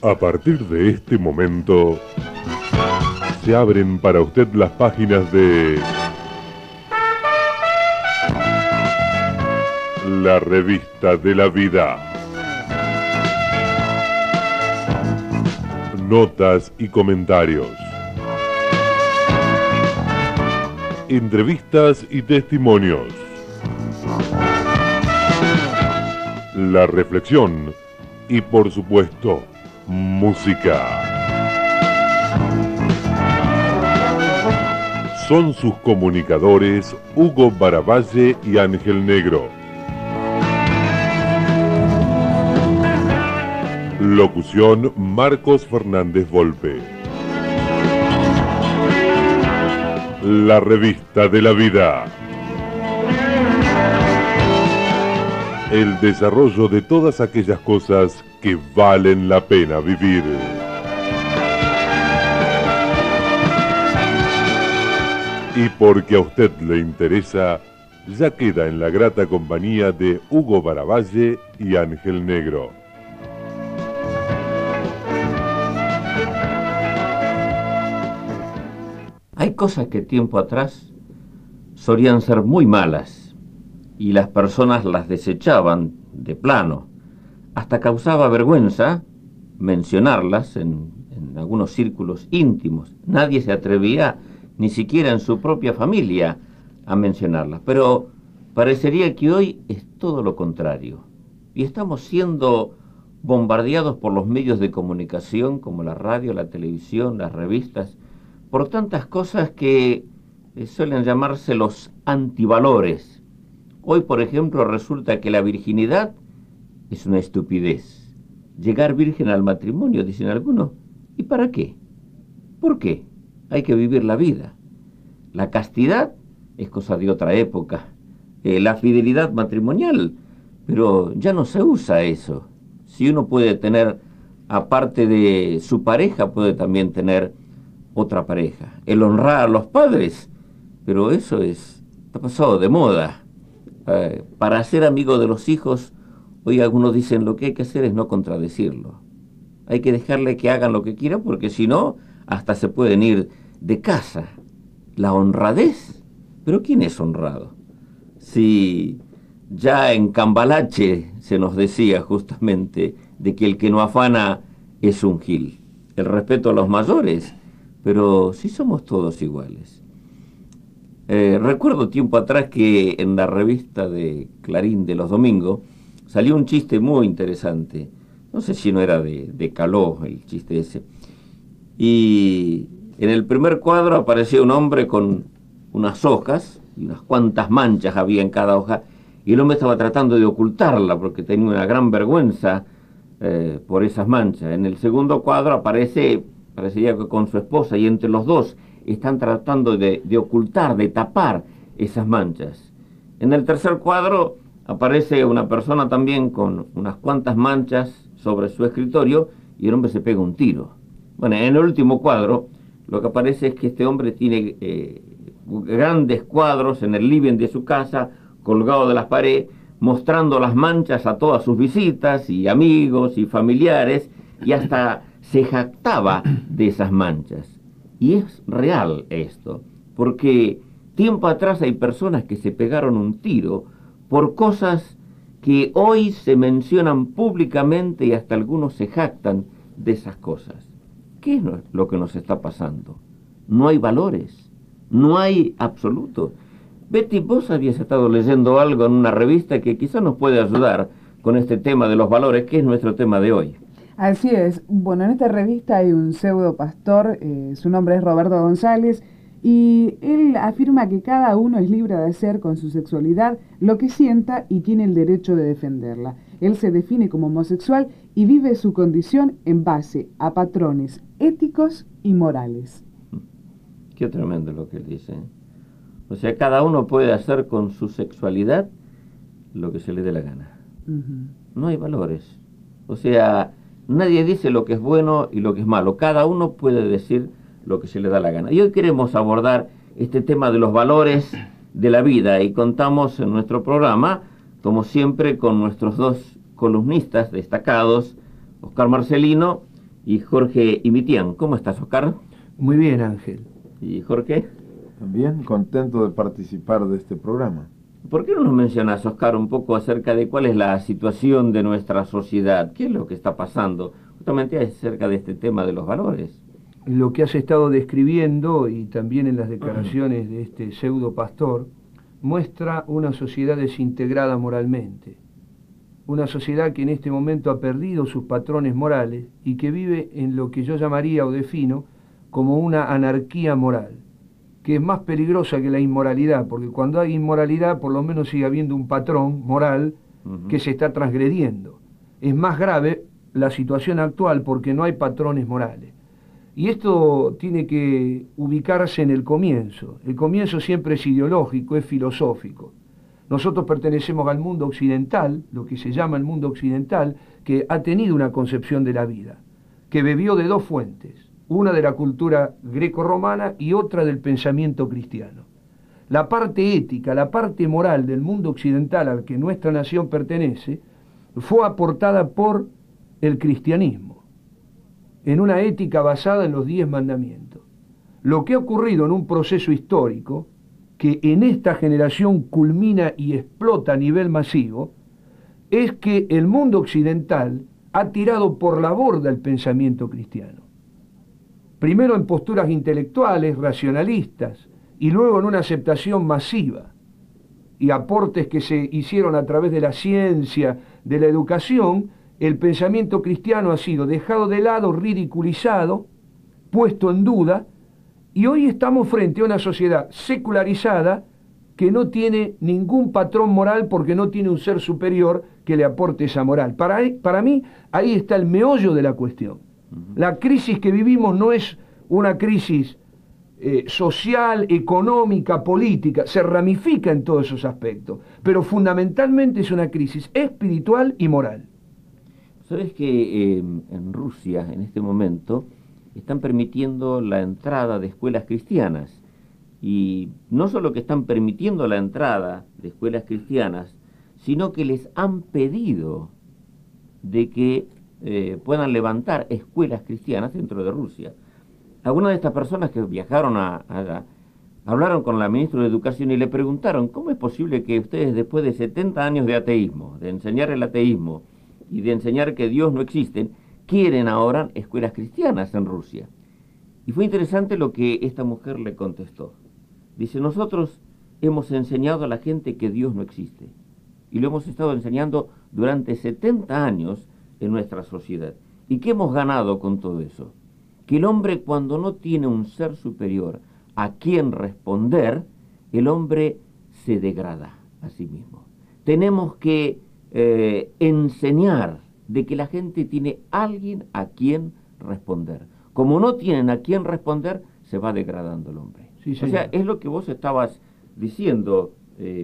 A partir de este momento, se abren para usted las páginas de La Revista de la Vida. Notas y comentarios. Entrevistas y testimonios. La reflexión y, por supuesto, música. Son sus comunicadores Hugo Baravalle y Ángel Negro. Locución Marcos Fernández Volpe. La Revista de la Vida. El desarrollo de todas aquellas cosas que valen la pena vivir. Y porque a usted le interesa, ya queda en la grata compañía de Hugo Baravalle y Ángel Negro. Hay cosas que tiempo atrás solían ser muy malas y las personas las desechaban de plano. Hasta causaba vergüenza mencionarlas en algunos círculos íntimos. Nadie se atrevía, ni siquiera en su propia familia, a mencionarlas. Pero parecería que hoy es todo lo contrario. Y estamos siendo bombardeados por los medios de comunicación como la radio, la televisión, las revistas, por tantas cosas que suelen llamarse los antivalores. Hoy, por ejemplo, resulta que la virginidad es una estupidez. Llegar virgen al matrimonio, dicen algunos. ¿Y para qué? ¿Por qué? Hay que vivir la vida. La castidad es cosa de otra época. La fidelidad matrimonial, pero ya no se usa eso. Si uno puede tener, aparte de su pareja, puede también tener otra pareja. El honrar a los padres, pero eso está pasado de moda. Para ser amigo de los hijos, hoy algunos dicen lo que hay que hacer es no contradecirlo. Hay que dejarle que hagan lo que quieran, porque si no, hasta se pueden ir de casa. La honradez. ¿Pero quién es honrado? Si ya en Cambalache se nos decía justamente de que el que no afana es un gil. El respeto a los mayores, pero si somos todos iguales. Recuerdo tiempo atrás que en la revista de Clarín de los domingos salió un chiste muy interesante. No sé si no era de Caló el chiste ese. Y en el primer cuadro aparecía un hombre con unas hojas, y unas cuantas manchas había en cada hoja, y el hombre estaba tratando de ocultarla porque tenía una gran vergüenza por esas manchas. En el segundo cuadro parecería que con su esposa, y entre los dos están tratando de ocultar, de tapar esas manchas. En el tercer cuadro aparece una persona también con unas cuantas manchas sobre su escritorio y el hombre se pega un tiro. Bueno, en el último cuadro lo que aparece es que este hombre tiene grandes cuadros en el living de su casa, colgado de las paredes, mostrando las manchas a todas sus visitas y amigos y familiares, y hasta se jactaba de esas manchas. Y es real esto, porque tiempo atrás hay personas que se pegaron un tiro por cosas que hoy se mencionan públicamente y hasta algunos se jactan de esas cosas. ¿Qué es lo que nos está pasando? No hay valores, no hay absolutos. Betty, vos habías estado leyendo algo en una revista que quizás nos puede ayudar con este tema de los valores, que es nuestro tema de hoy. Así es. Bueno, en esta revista hay un pseudo pastor, su nombre es Roberto González, y él afirma que cada uno es libre de hacer con su sexualidad lo que sienta y tiene el derecho de defenderla. Él se define como homosexual y vive su condición en base a patrones éticos y morales. Qué tremendo lo que él dice. O sea, cada uno puede hacer con su sexualidad lo que se le dé la gana. No hay valores. O sea, nadie dice lo que es bueno y lo que es malo. Cada uno puede decir lo que se le da la gana. Y hoy queremos abordar este tema de los valores de la vida y contamos en nuestro programa, como siempre, con nuestros dos columnistas destacados, Oscar Marcelino Y Jorge Imitián. ¿Cómo estás, Oscar? Muy bien, Ángel. ¿Y Jorge? También contento de participar de este programa. ¿Por qué no nos mencionas, Oscar, un poco acerca de cuál es la situación de nuestra sociedad? ¿Qué es lo que está pasando? Justamente acerca de este tema de los valores. Lo que has estado describiendo, y también en las declaraciones de este pseudo pastor, muestra una sociedad desintegrada moralmente. Una sociedad que en este momento ha perdido sus patrones morales y que vive en lo que yo llamaría o defino como una anarquía moral, que es más peligrosa que la inmoralidad, porque cuando hay inmoralidad por lo menos sigue habiendo un patrón moral que se está transgrediendo. Es más grave la situación actual porque no hay patrones morales. Y esto tiene que ubicarse en el comienzo. El comienzo siempre es ideológico, es filosófico. Nosotros pertenecemos al mundo occidental, lo que se llama el mundo occidental, que ha tenido una concepción de la vida, que bebió de dos fuentes, una de la cultura greco-romana y otra del pensamiento cristiano. La parte ética, la parte moral del mundo occidental al que nuestra nación pertenece, fue aportada por el cristianismo, en una ética basada en los 10 mandamientos. Lo que ha ocurrido en un proceso histórico, que en esta generación culmina y explota a nivel masivo, es que el mundo occidental ha tirado por la borda el pensamiento cristiano. Primero en posturas intelectuales, racionalistas, y luego en una aceptación masiva, y aportes que se hicieron a través de la ciencia, de la educación. El pensamiento cristiano ha sido dejado de lado, ridiculizado, puesto en duda, y hoy estamos frente a una sociedad secularizada que no tiene ningún patrón moral porque no tiene un ser superior que le aporte esa moral. Para mí, ahí está el meollo de la cuestión. La crisis que vivimos no es una crisis social, económica, política, se ramifica en todos esos aspectos, pero fundamentalmente es una crisis espiritual y moral. ¿Sabes que en Rusia, en este momento, están permitiendo la entrada de escuelas cristianas? Y no solo que están permitiendo la entrada de escuelas cristianas, sino que les han pedido de que puedan levantar escuelas cristianas dentro de Rusia. Algunas de estas personas que viajaron allá hablaron con la ministra de Educación y le preguntaron ¿cómo es posible que ustedes, después de 70 años de ateísmo, de enseñar el ateísmo y de enseñar que Dios no existe, quieren ahora escuelas cristianas en Rusia? Y fue interesante lo que esta mujer le contestó. Dice, nosotros hemos enseñado a la gente que Dios no existe. Y lo hemos estado enseñando durante 70 años en nuestra sociedad. ¿Y qué hemos ganado con todo eso? Que el hombre, cuando no tiene un ser superior a quien responder, el hombre se degrada a sí mismo. Tenemos que enseñar de que la gente tiene alguien a quien responder. Como no tienen a quien responder, se va degradando el hombre. Sí, o sea, es lo que vos estabas diciendo,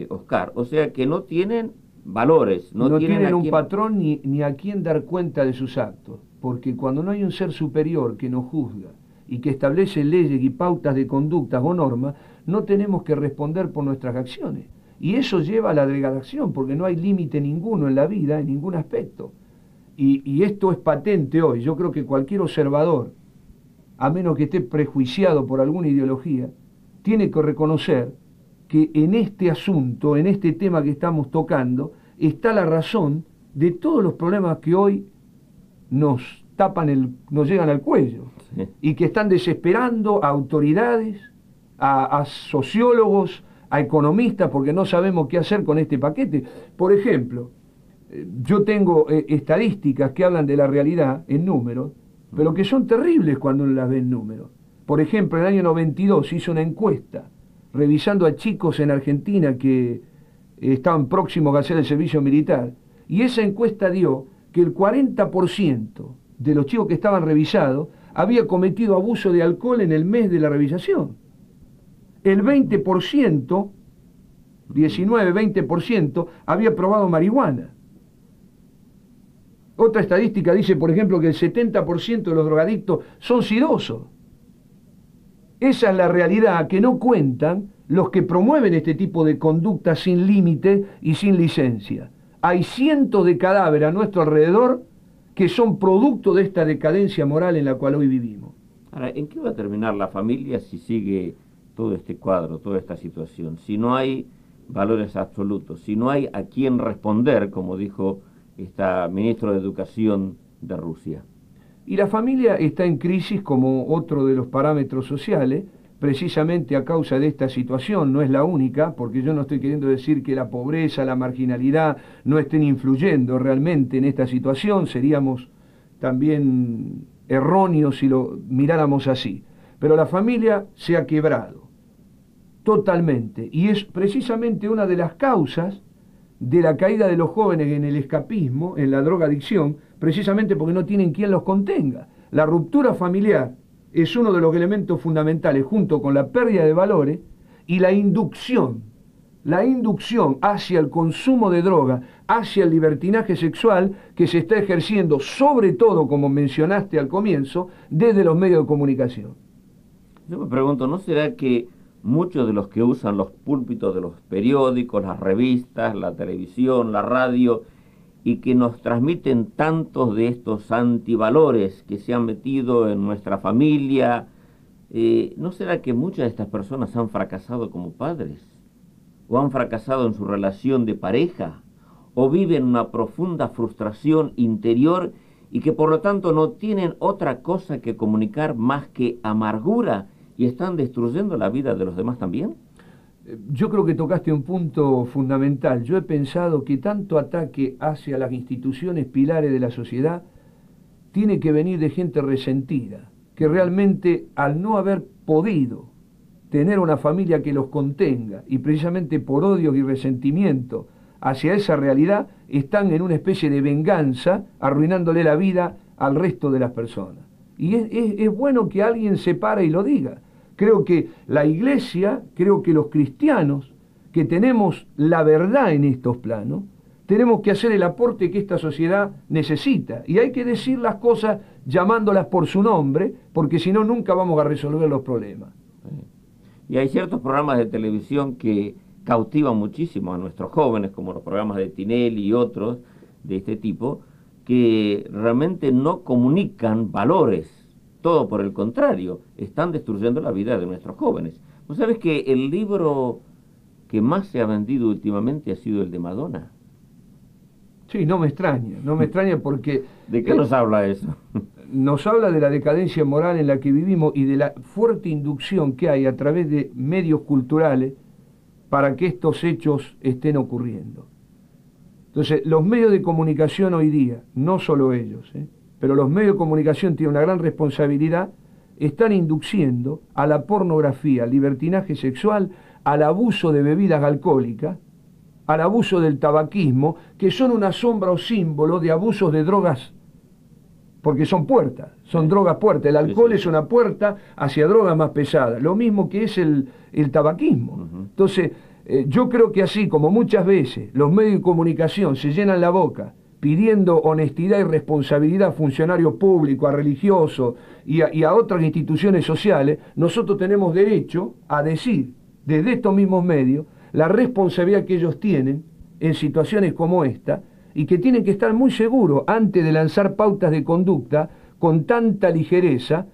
Oscar. O sea, que no tienen valores. No tienen un patrón ni a quien dar cuenta de sus actos. Porque cuando no hay un ser superior que nos juzga y que establece leyes y pautas de conductas o normas, no tenemos que responder por nuestras acciones. Y eso lleva a la degradación, porque no hay límite ninguno en la vida, en ningún aspecto. Y esto es patente hoy. Yo creo que cualquier observador, a menos que esté prejuiciado por alguna ideología, tiene que reconocer que en este asunto, en este tema que estamos tocando, está la razón de todos los problemas que hoy nos llegan al cuello, sí, y que están desesperando a autoridades, a sociólogos, a economistas, porque no sabemos qué hacer con este paquete. Por ejemplo, yo tengo estadísticas que hablan de la realidad en números, pero que son terribles cuando uno las ve en números. Por ejemplo, en el año 92 se hizo una encuesta revisando a chicos en Argentina que estaban próximos a hacer el servicio militar, y esa encuesta dio que el 40% de los chicos que estaban revisados había cometido abuso de alcohol en el mes de la revisación. El 20%, 19-20%, había probado marihuana. Otra estadística dice, por ejemplo, que el 70% de los drogadictos son sidosos. Esa es la realidad que no cuentan los que promueven este tipo de conductas sin límite y sin licencia. Hay cientos de cadáveres a nuestro alrededor que son producto de esta decadencia moral en la cual hoy vivimos. Ahora, ¿en qué va a terminar la familia si sigue todo este cuadro, toda esta situación? Si no hay valores absolutos, si no hay a quién responder, como dijo esta ministro de Educación de Rusia. Y la familia está en crisis como otro de los parámetros sociales, precisamente a causa de esta situación. No es la única, porque yo no estoy queriendo decir que la pobreza, la marginalidad no estén influyendo realmente en esta situación, seríamos también erróneos si lo miráramos así. Pero la familia se ha quebrado totalmente, y es precisamente una de las causas de la caída de los jóvenes en el escapismo, en la drogadicción, precisamente porque no tienen quien los contenga. La ruptura familiar es uno de los elementos fundamentales, junto con la pérdida de valores y la inducción hacia el consumo de droga, hacia el libertinaje sexual que se está ejerciendo, sobre todo, como mencionaste al comienzo, desde los medios de comunicación. Yo me pregunto, ¿no será que muchos de los que usan los púlpitos de los periódicos, las revistas, la televisión, la radio, y que nos transmiten tantos de estos antivalores que se han metido en nuestra familia, ¿no será que muchas de estas personas han fracasado como padres? ¿O han fracasado en su relación de pareja? ¿O viven una profunda frustración interior y que por lo tanto no tienen otra cosa que comunicar más que amargura y están destruyendo la vida de los demás también? Yo creo que tocaste un punto fundamental. Yo he pensado que tanto ataque hacia las instituciones pilares de la sociedad tiene que venir de gente resentida, que realmente al no haber podido tener una familia que los contenga y precisamente por odios y resentimiento hacia esa realidad están en una especie de venganza arruinándole la vida al resto de las personas. Y es bueno que alguien se pare y lo diga. Creo que la Iglesia, creo que los cristianos, que tenemos la verdad en estos planos, tenemos que hacer el aporte que esta sociedad necesita. Y hay que decir las cosas llamándolas por su nombre, porque si no, nunca vamos a resolver los problemas. Y hay ciertos programas de televisión que cautivan muchísimo a nuestros jóvenes, como los programas de Tinelli y otros de este tipo, que realmente no comunican valores. Todo por el contrario, están destruyendo la vida de nuestros jóvenes. ¿Vos sabés que el libro que más se ha vendido últimamente ha sido el de Madonna? Sí, no me extraña porque... ¿De qué nos habla eso? Nos habla de la decadencia moral en la que vivimos y de la fuerte inducción que hay a través de medios culturales para que estos hechos estén ocurriendo. Entonces, los medios de comunicación hoy día, no solo ellos, pero los medios de comunicación tienen una gran responsabilidad, están induciendo a la pornografía, al libertinaje sexual, al abuso de bebidas alcohólicas, al abuso del tabaquismo, que son una sombra o símbolo de abusos de drogas, porque son puertas, son drogas puertas. El alcohol es una puerta hacia drogas más pesadas, lo mismo que es el tabaquismo. Entonces, yo creo que así como muchas veces los medios de comunicación se llenan la boca pidiendo honestidad y responsabilidad a funcionarios públicos, a religiosos y a otras instituciones sociales, nosotros tenemos derecho a decir desde estos mismos medios la responsabilidad que ellos tienen en situaciones como esta y que tienen que estar muy seguros antes de lanzar pautas de conducta con tanta ligereza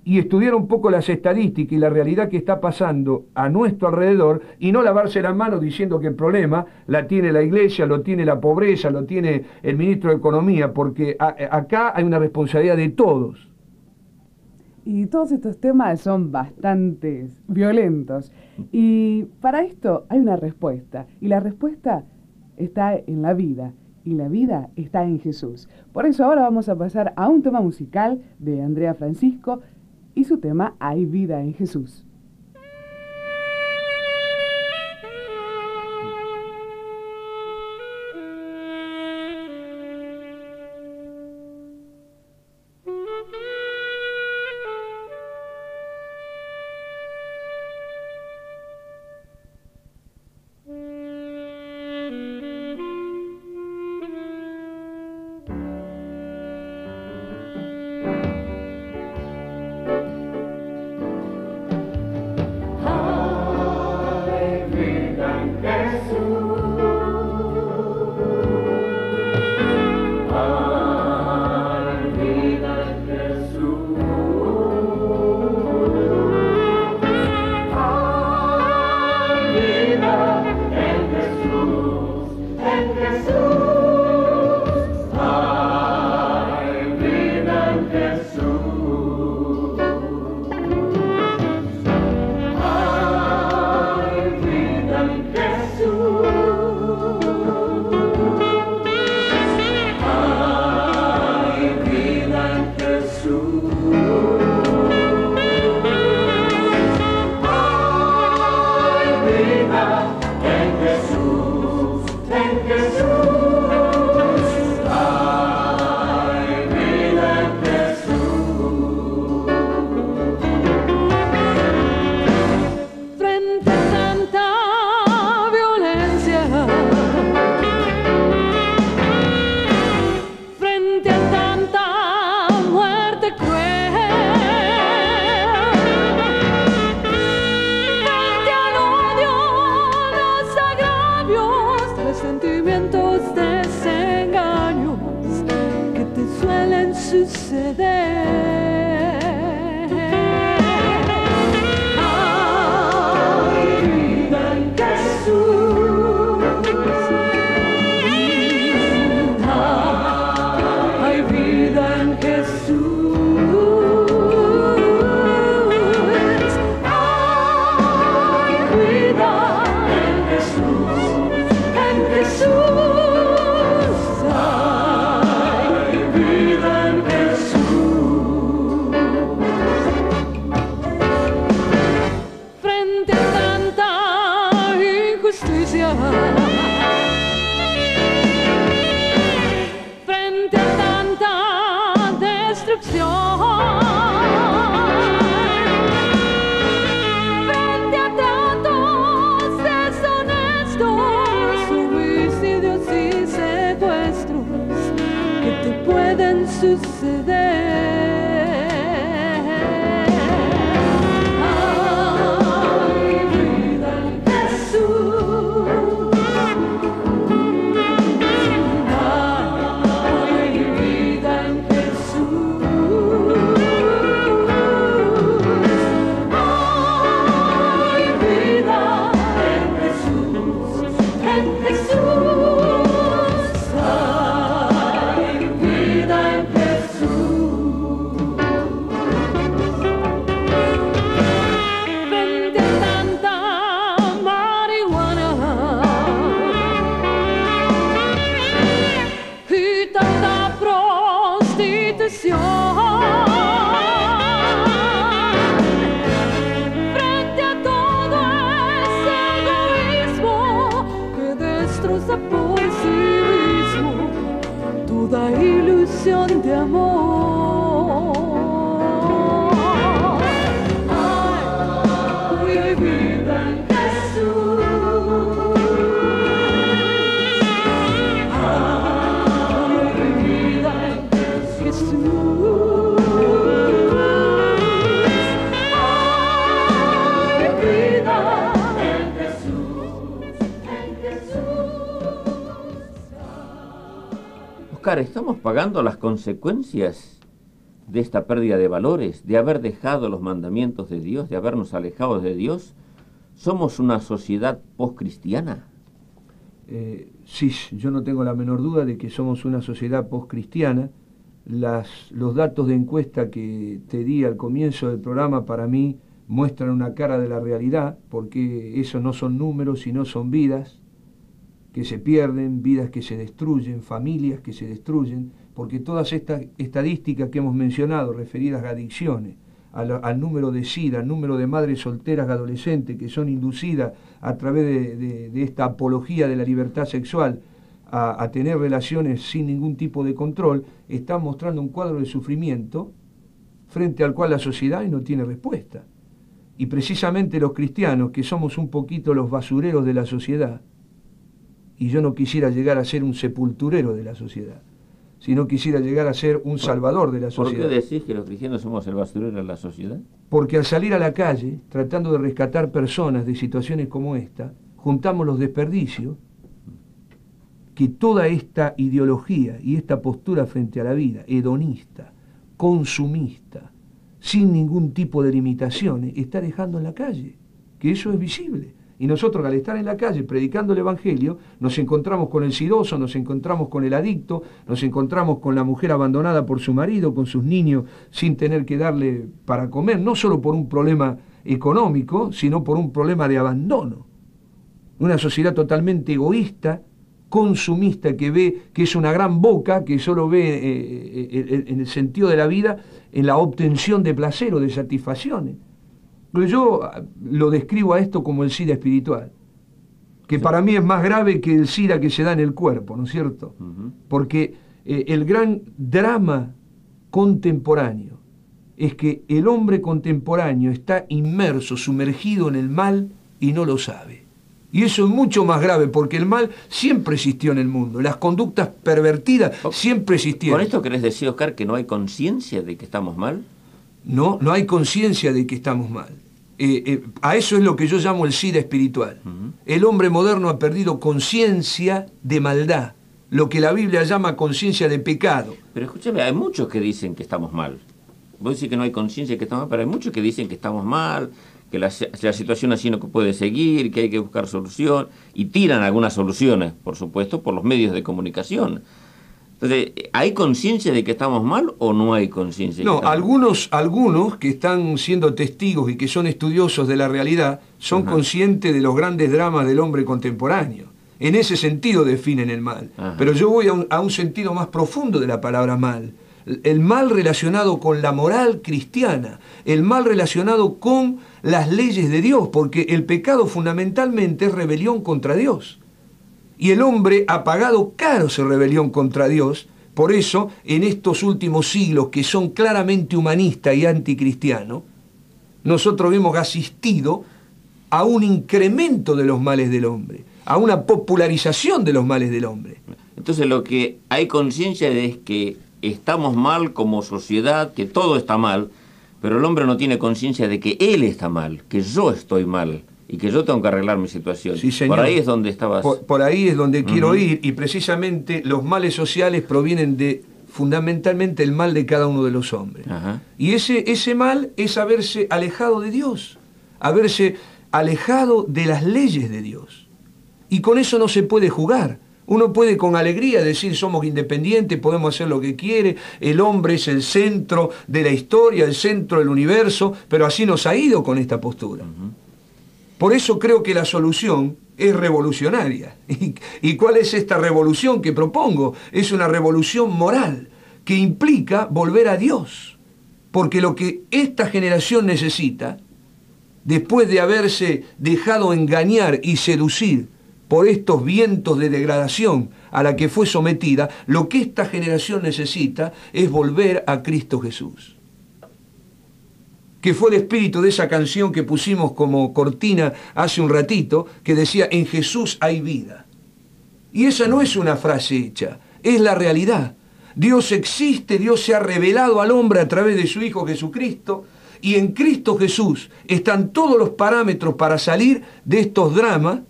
y estudiar un poco las estadísticas y la realidad que está pasando a nuestro alrededor y no lavarse las manos diciendo que el problema la tiene la Iglesia, lo tiene la pobreza, lo tiene el ministro de Economía, porque acá hay una responsabilidad de todos. Y todos estos temas son bastante violentos. Y para esto hay una respuesta. Y la respuesta está en la vida. Y la vida está en Jesús. Por eso ahora vamos a pasar a un tema musical de Andrea Francisco y su tema Hay vida en Jesús. ¿Estamos pagando las consecuencias de esta pérdida de valores, de haber dejado los mandamientos de Dios, de habernos alejado de Dios? ¿Somos una sociedad postcristiana? Sí, yo no tengo la menor duda de que somos una sociedad postcristiana. Los datos de encuesta que te di al comienzo del programa para mí muestran una cara de la realidad, porque eso no son números, sino son vidas que se pierden, vidas que se destruyen, familias que se destruyen, porque todas estas estadísticas que hemos mencionado referidas a adicciones, al número de SIDA, al número de madres solteras adolescentes que son inducidas a través de esta apología de la libertad sexual a tener relaciones sin ningún tipo de control, están mostrando un cuadro de sufrimiento frente al cual la sociedad no tiene respuesta. Y precisamente los cristianos, que somos un poquito los basureros de la sociedad, y yo no quisiera llegar a ser un sepulturero de la sociedad, sino quisiera llegar a ser un salvador de la sociedad. ¿Por qué decís que los cristianos somos el basurero de la sociedad? Porque al salir a la calle, tratando de rescatar personas de situaciones como esta, juntamos los desperdicios que toda esta ideología y esta postura frente a la vida, hedonista, consumista, sin ningún tipo de limitaciones, está dejando en la calle, que eso es visible. Y nosotros, al estar en la calle predicando el Evangelio, nos encontramos con el sidoso, nos encontramos con el adicto, nos encontramos con la mujer abandonada por su marido, con sus niños sin tener que darle para comer, no solo por un problema económico, sino por un problema de abandono. Una sociedad totalmente egoísta, consumista, que ve que es una gran boca, que solo ve en el sentido de la vida, en la obtención de placer o de satisfacciones. Pero yo lo describo a esto como el SIDA espiritual. que para mí es más grave que el SIDA que se da en el cuerpo, ¿no es cierto? Porque el gran drama contemporáneo es que el hombre contemporáneo está inmerso, sumergido en el mal y no lo sabe. Y eso es mucho más grave, porque el mal siempre existió en el mundo, las conductas pervertidas siempre existieron. ¿Con esto querés decir, Oscar, que no hay conciencia de que estamos mal? No, no hay conciencia de que estamos mal. A eso es lo que yo llamo el SIDA espiritual. El hombre moderno ha perdido conciencia de maldad, lo que la Biblia llama conciencia de pecado. Pero escúchame, hay muchos que dicen que estamos mal. Vos decís que no hay conciencia de que estamos mal, pero hay muchos que dicen que estamos mal, que la situación así no puede seguir, que hay que buscar solución, y tiran algunas soluciones, por supuesto, por los medios de comunicación. Entonces, ¿hay conciencia de que estamos mal o no hay conciencia? No, algunos que están siendo testigos y que son estudiosos de la realidad son conscientes de los grandes dramas del hombre contemporáneo. En ese sentido definen el mal. Pero yo voy a un sentido más profundo de la palabra mal. El mal relacionado con la moral cristiana, el mal relacionado con las leyes de Dios, porque el pecado fundamentalmente es rebelión contra Dios. Y el hombre ha pagado caro esa rebelión contra Dios. Por eso, en estos últimos siglos, que son claramente humanistas y anticristianos, nosotros hemos asistido a un incremento de los males del hombre, a una popularización de los males del hombre. Entonces, lo que hay conciencia es que estamos mal como sociedad, que todo está mal, pero el hombre no tiene conciencia de que él está mal, que yo estoy mal y que yo tengo que arreglar mi situación. Sí, señor. Por ahí es donde estabas. Por ahí es donde quiero ir, y precisamente los males sociales provienen de fundamentalmente el mal de cada uno de los hombres. Y ese mal es haberse alejado de Dios, haberse alejado de las leyes de Dios. Y con eso no se puede jugar. Uno puede con alegría decir somos independientes, podemos hacer lo que quiere, el hombre es el centro de la historia, el centro del universo, pero así nos ha ido con esta postura. Por eso creo que la solución es revolucionaria. ¿Y cuál es esta revolución que propongo? Es una revolución moral que implica volver a Dios. Porque lo que esta generación necesita, después de haberse dejado engañar y seducir por estos vientos de degradación a la que fue sometida, lo que esta generación necesita es volver a Cristo Jesús, que fue el espíritu de esa canción que pusimos como cortina hace un ratito, que decía, en Jesús hay vida. Y esa no es una frase hecha, es la realidad. Dios existe, Dios se ha revelado al hombre a través de su Hijo Jesucristo, y en Cristo Jesús están todos los parámetros para salir de estos dramas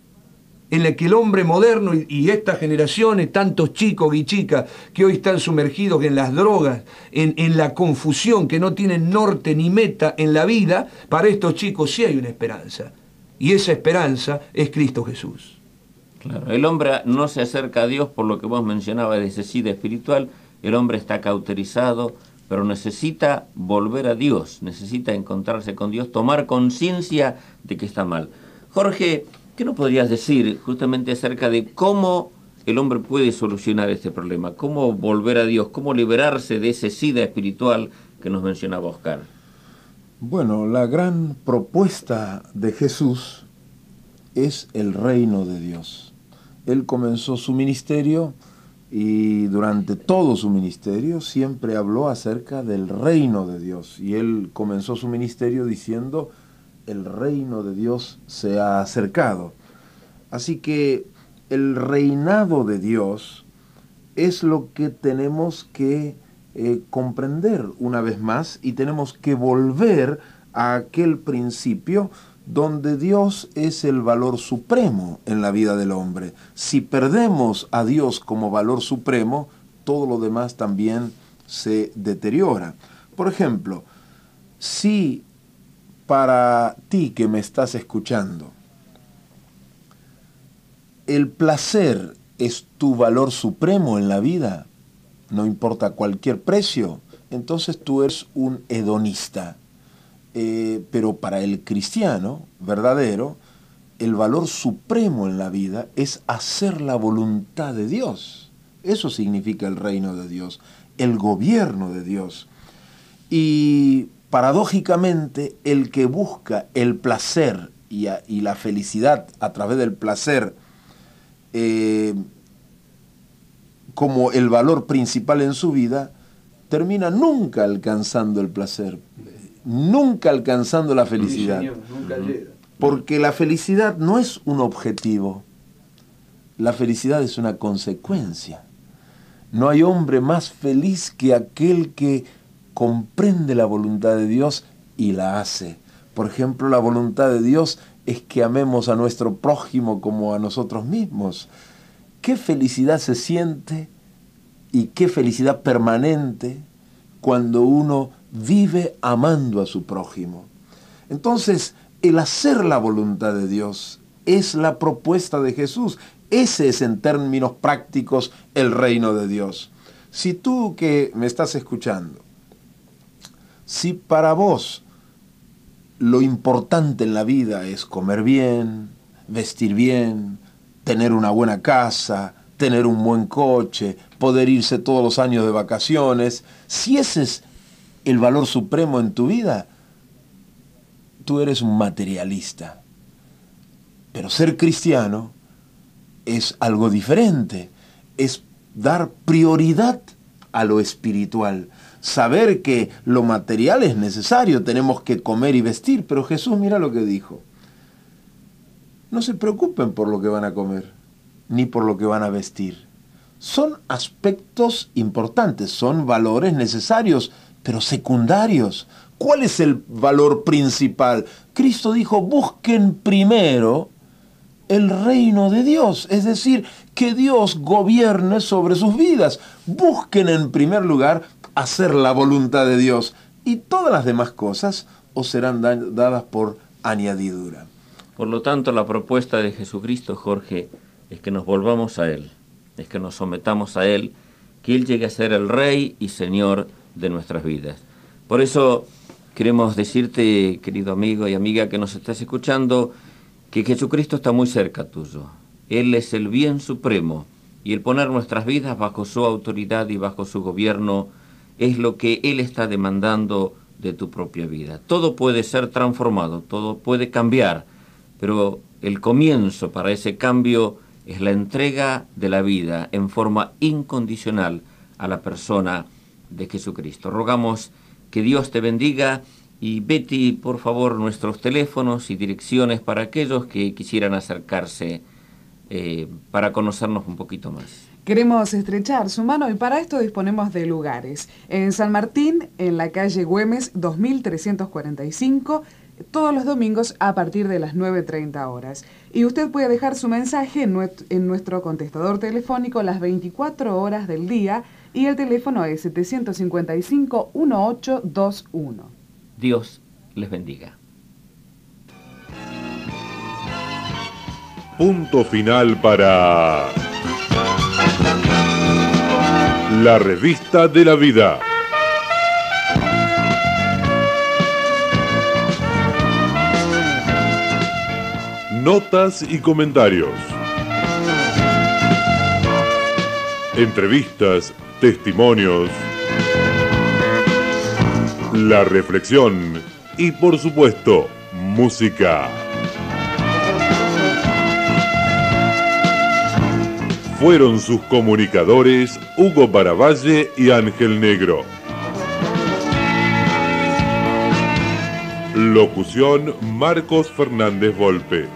en la que el hombre moderno y estas generaciones, tantos chicos y chicas que hoy están sumergidos en las drogas, en la confusión, que no tienen norte ni meta en la vida, para estos chicos sí hay una esperanza. Y esa esperanza es Cristo Jesús. Claro, el hombre no se acerca a Dios por lo que vos mencionabas de ese SIDA espiritual. El hombre está cauterizado, pero necesita volver a Dios, necesita encontrarse con Dios, tomar conciencia de que está mal. Jorge, ¿qué nos podrías decir justamente acerca de cómo el hombre puede solucionar este problema? ¿Cómo volver a Dios? ¿Cómo liberarse de ese SIDA espiritual que nos mencionaba Oscar? Bueno, la gran propuesta de Jesús es el reino de Dios. Él comenzó su ministerio y durante todo su ministerio siempre habló acerca del reino de Dios. Y él comenzó su ministerio diciendo, el reino de Dios se ha acercado. Así que el reinado de Dios es lo que tenemos que comprender una vez más, y tenemos que volver a aquel principio donde Dios es el valor supremo en la vida del hombre. Si perdemos a Dios como valor supremo, todo lo demás también se deteriora. Por ejemplo, si para ti que me estás escuchando, el placer es tu valor supremo en la vida, no importa cualquier precio, entonces tú eres un hedonista. Pero para el cristiano verdadero, el valor supremo en la vida es hacer la voluntad de Dios. Eso significa el reino de Dios, el gobierno de Dios. Y paradójicamente, el que busca el placer y la felicidad a través del placer como el valor principal en su vida, termina nunca alcanzando el placer, nunca alcanzando la felicidad. Sí, señor, nunca llega. Porque la felicidad no es un objetivo, la felicidad es una consecuencia. No hay hombre más feliz que aquel que comprende la voluntad de Dios y la hace. Por ejemplo, la voluntad de Dios es que amemos a nuestro prójimo como a nosotros mismos. ¿Qué felicidad se siente y qué felicidad permanente cuando uno vive amando a su prójimo? Entonces, el hacer la voluntad de Dios es la propuesta de Jesús. Ese es, en términos prácticos, el reino de Dios. Si tú que me estás escuchando, si para vos lo importante en la vida es comer bien, vestir bien, tener una buena casa, tener un buen coche, poder irse todos los años de vacaciones, si ese es el valor supremo en tu vida, tú eres un materialista. Pero ser cristiano es algo diferente, es dar prioridad a lo espiritual, saber que lo material es necesario, tenemos que comer y vestir, pero Jesús mira lo que dijo: no se preocupen por lo que van a comer, ni por lo que van a vestir. Son aspectos importantes, son valores necesarios, pero secundarios. ¿Cuál es el valor principal? Cristo dijo: busquen primero el reino de Dios, es decir, que Dios gobierne sobre sus vidas. Busquen en primer lugar hacer la voluntad de Dios, y todas las demás cosas os serán dadas por añadidura. Por lo tanto, la propuesta de Jesucristo, Jorge, es que nos volvamos a Él, es que nos sometamos a Él, que Él llegue a ser el Rey y Señor de nuestras vidas. Por eso queremos decirte, querido amigo y amiga que nos estás escuchando, que Jesucristo está muy cerca tuyo. Él es el bien supremo, y el poner nuestras vidas bajo su autoridad y bajo su gobierno es lo que Él está demandando de tu propia vida. Todo puede ser transformado, todo puede cambiar, pero el comienzo para ese cambio es la entrega de la vida en forma incondicional a la persona de Jesucristo. Rogamos que Dios te bendiga. Y Betty, por favor, nuestros teléfonos y direcciones para aquellos que quisieran acercarse para conocernos un poquito más. Queremos estrechar su mano y para esto disponemos de lugares. En San Martín, en la calle Güemes 2345, todos los domingos a partir de las 9:30 horas. Y usted puede dejar su mensaje en nuestro contestador telefónico las 24 horas del día, y el teléfono es 755-1821. Dios les bendiga. Punto final para la revista de la vida. Notas y comentarios. Entrevistas, testimonios, la reflexión y, por supuesto, música. Fueron sus comunicadores Hugo Baravalle y Ángel Negro. Locución Marcos Fernández Volpe.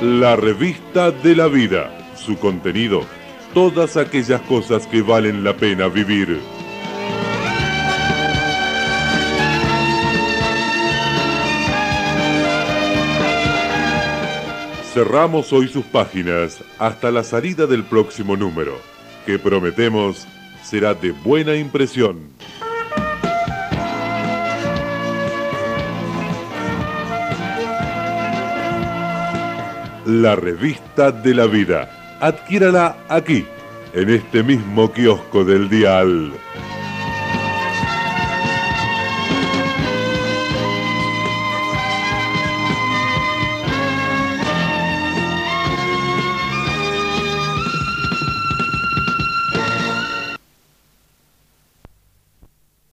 La revista de la vida, su contenido, todas aquellas cosas que valen la pena vivir. Cerramos hoy sus páginas hasta la salida del próximo número, que prometemos será de buena impresión. La revista de la vida. Adquiérala aquí, en este mismo kiosco del dial.